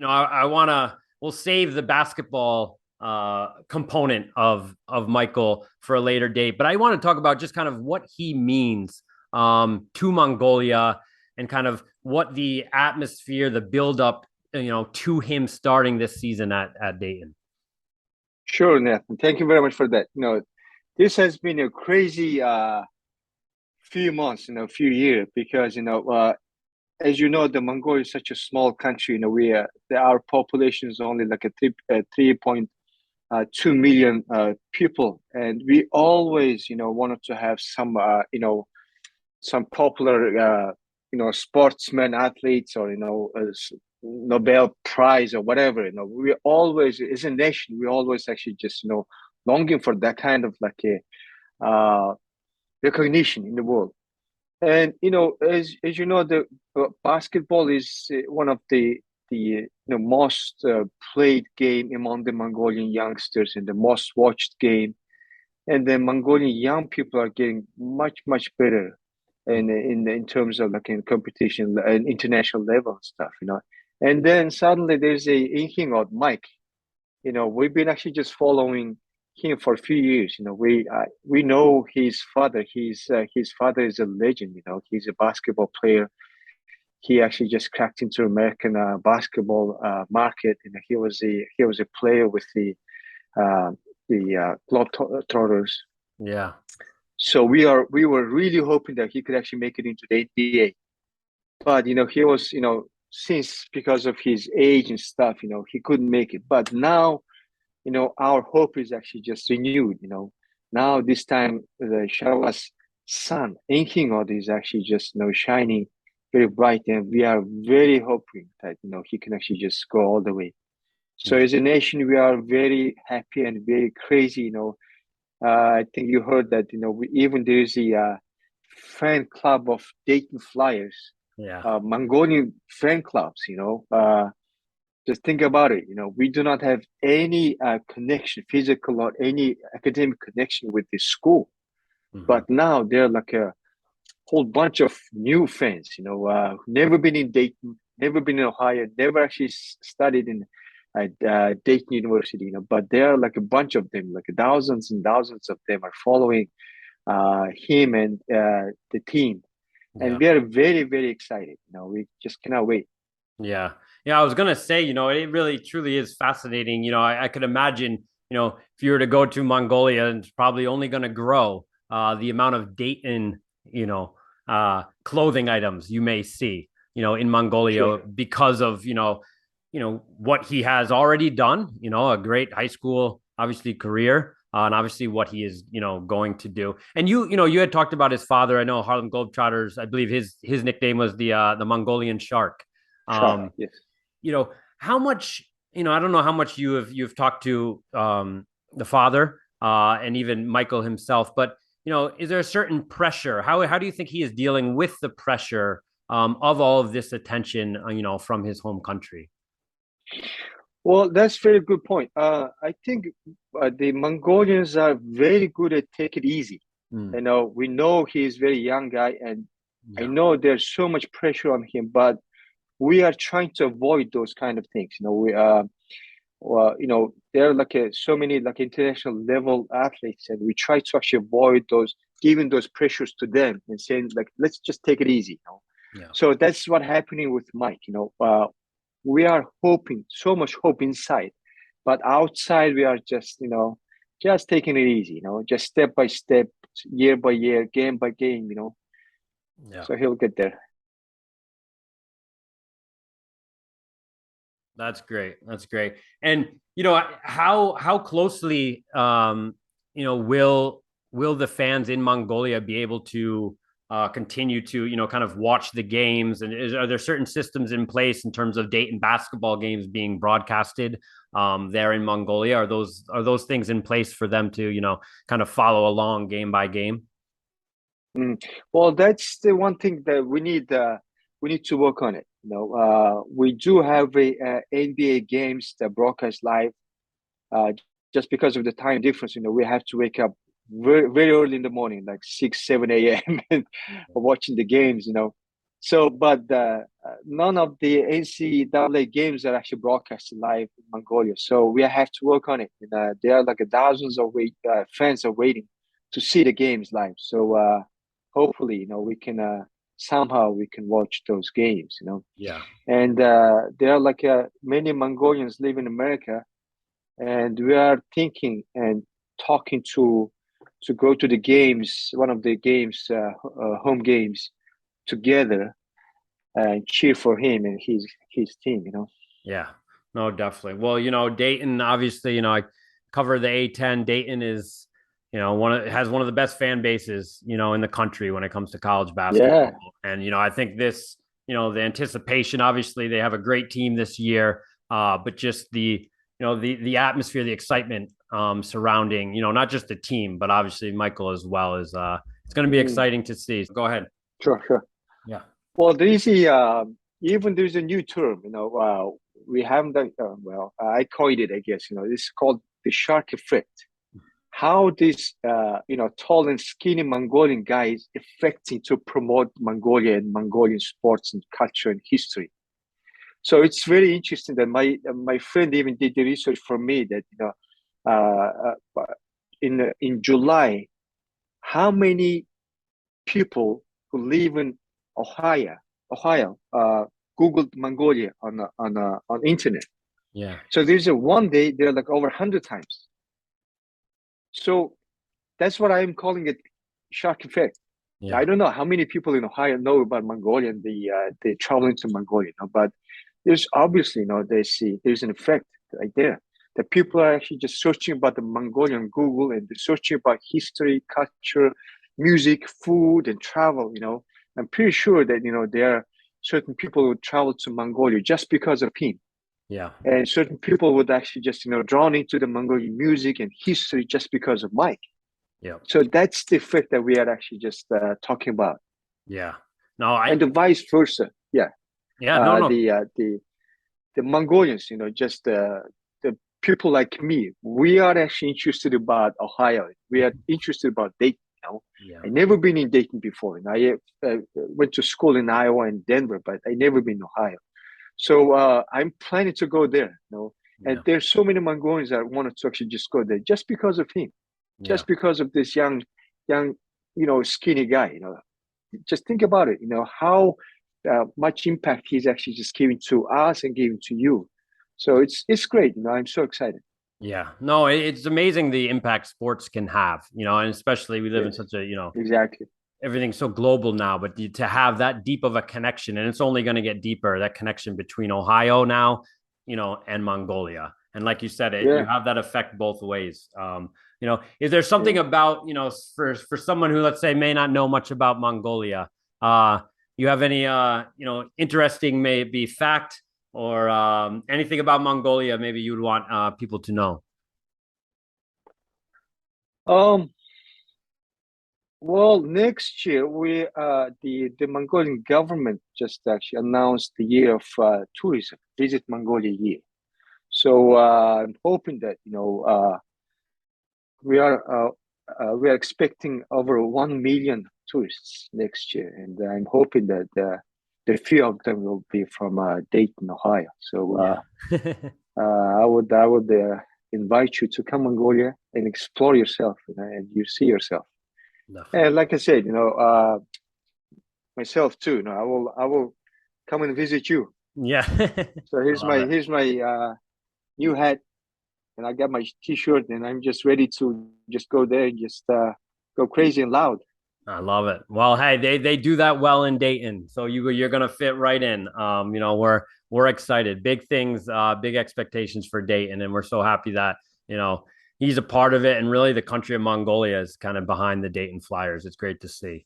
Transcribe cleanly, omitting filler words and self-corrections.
we'll save the basketball component of Michael for a later date, but I want to talk about just kind of what he means to Mongolia and kind of what the atmosphere, the build up, to him starting this season at Dayton. Sure, Nathan. Thank you very much for that. This has been a crazy few months, few years because as you know, the Mongolia is such a small country. Our population is only like a 3.2 million people, and we always wanted to have some popular sportsmen, athletes, or Nobel Prize or whatever. We always, as a nation, we always actually just longing for that kind of like a recognition in the world. And as you know, the basketball is one of the most played game among the Mongolian youngsters and the most watched game. And the Mongolian young people are getting much better in terms of like in competition and international level stuff. And then suddenly there's a inking of Mike. We've been actually just following him for a few years. We know his father. His father is a legend. He's a basketball player. He actually just cracked into American basketball market. He was a player with the Globetrotters. Yeah. So we were really hoping that he could actually make it into the NBA. But he was since because of his age and stuff, he couldn't make it. But now, our hope is actually just renewed. Now this time the Sharwa's sun, Inking is actually just shining very bright, and we are very hoping that he can actually just go all the way. So Yeah. as a nation, we are very happy and very crazy. I think you heard that even there's a fan club of Dayton Flyers, Yeah. Mongolian fan clubs. Just think about it. We do not have any connection, physical or any academic connection with this school, Hmm. but now they're like a whole bunch of new fans. Never been in Dayton, never been in Ohio, never actually studied in Dayton University. But there are like a bunch of them, like thousands and thousands of them are following him and the team, and Yeah. we are very excited. We just cannot wait. Yeah. Yeah. I was going to say, it really truly is fascinating. I could imagine, if you were to go to Mongolia, and it's probably only going to grow the amount of Dayton, clothing items you may see, in Mongolia Sure. because of, what he has already done, a great high school, obviously career. And obviously what he is, going to do. And you had talked about his father. I know Harlem Globetrotters. I believe his nickname was the Mongolian Shark. Shark, Um, yes. how much, I don't know how much you've talked to the father and even Michael himself, but is there a certain pressure? How do you think he is dealing with the pressure of all of this attention, from his home country? Well, that's very good point. I think the Mongolians are very good at take it easy. Mm, We know he's very young guy, and I yeah. know there's so much pressure on him, but we are trying to avoid those kind of things. There are like so many like international level athletes, and we try to actually avoid those, giving those pressures to them and saying like, let's just take it easy. Yeah. So that's what happening with Mike. We are hoping so much hope inside, but outside we are just taking it easy. Just step by step, year by year, game by game. Yeah. So he'll get there. That's great. That's great. And how closely will the fans in Mongolia be able to continue to kind of watch the games? And are there certain systems in place in terms of Dayton basketball games being broadcasted there in Mongolia? Are those things in place for them to kind of follow along game by game? Mm. Well, that's the one thing that we need to work on it. We do have a NBA games that broadcast live. Uh, just because of the time difference, we have to wake up very early in the morning, like 6, 7 a.m. and watching the games. So, but none of the NCAA games are actually broadcasted live in Mongolia. So we have to work on it. And, there are like thousands of fans are waiting to see the games live. So hopefully, we can somehow we can watch those games. Yeah. And there are like many Mongolians live in America, and we are thinking and talking to go to the games, one of the games, home games together and cheer for him and his team. Yeah, no, definitely. Well, Dayton, obviously, I cover the A10. Dayton is, has one of the best fan bases, in the country when it comes to college Yeah, basketball. And, I think this, the anticipation, obviously they have a great team this year, but just the atmosphere, the excitement surrounding, not just the team, but obviously Michael as well is it's going to be mm, exciting to see. So go ahead. sure, sure. Yeah. Well, even there's a new term. We haven't done well. I coined it, I guess. It's called the shark effect. How this tall and skinny Mongolian guy is affecting to promote Mongolia and Mongolian sports and culture and history. So it's very interesting that my friend even did the research for me that in July, how many people who live in Ohio, Googled Mongolia on internet. Yeah. So there's a one day they're like over 100 times. So that's what I'm calling it, shock effect. I Yeah. don't know how many people in Ohio know about Mongolia and they traveling to Mongolia, but there's obviously, they see there's an effect right there. That people are actually just searching about the Mongolian Google and they're searching about history, culture, music, food, and travel. I'm pretty sure that, there are certain people who travel to Mongolia just because of him. Yeah. And certain people would actually just, drawn into the Mongolian music and history just because of Mike. Yeah. So that's the effect that we are actually just talking about. Yeah. No, And the vice versa. Yeah. yeah, no, no. The Mongolians, just the people like me, we are actually interested about Ohio. We are interested about Dayton. Yeah. I never been in Dayton before, and I went to school in Iowa and Denver, but I never been in Ohio. So I'm planning to go there. And Yeah. there's so many Mongolians that wanted to actually just go there just because of him, Yeah. just because of this young, skinny guy. Just think about it. How much impact he's actually just giving to us and giving to you. So it's great. I'm so excited. Yeah. No, it's amazing the impact sports can have, and especially we live in Yes, such a, exactly. everything's so global now, but to have that deep of a connection, and it's only going to get deeper, that connection between Ohio now, and Mongolia. And like you said, you Yeah, have that effect both ways. Is there something yeah. about, for someone who, let's say, may not know much about Mongolia, uh, you have any, interesting maybe fact or anything about Mongolia maybe you'd want people to know? Um. Well, next year the Mongolian government just actually announced the year of tourism, Visit Mongolia year. So I'm hoping that we are expecting over 1 million tourists next year, and I'm hoping that the few of them will be from Dayton, Ohio. So Yeah. I would invite you to come Mongolia and explore yourself, and you see yourself. And Definitely. like I said, myself too. I will come and visit you. Yeah. So I love it. here's my new hat, and I got my T-shirt, and I'm just ready to just go there and just go crazy and loud. I love it. Well, hey, they do that well in Dayton, so you're gonna fit right in. We're excited. Big things, big expectations for Dayton, and we're so happy that he's a part of it, and really the country of Mongolia is kind of behind the Dayton Flyers. It's great to see.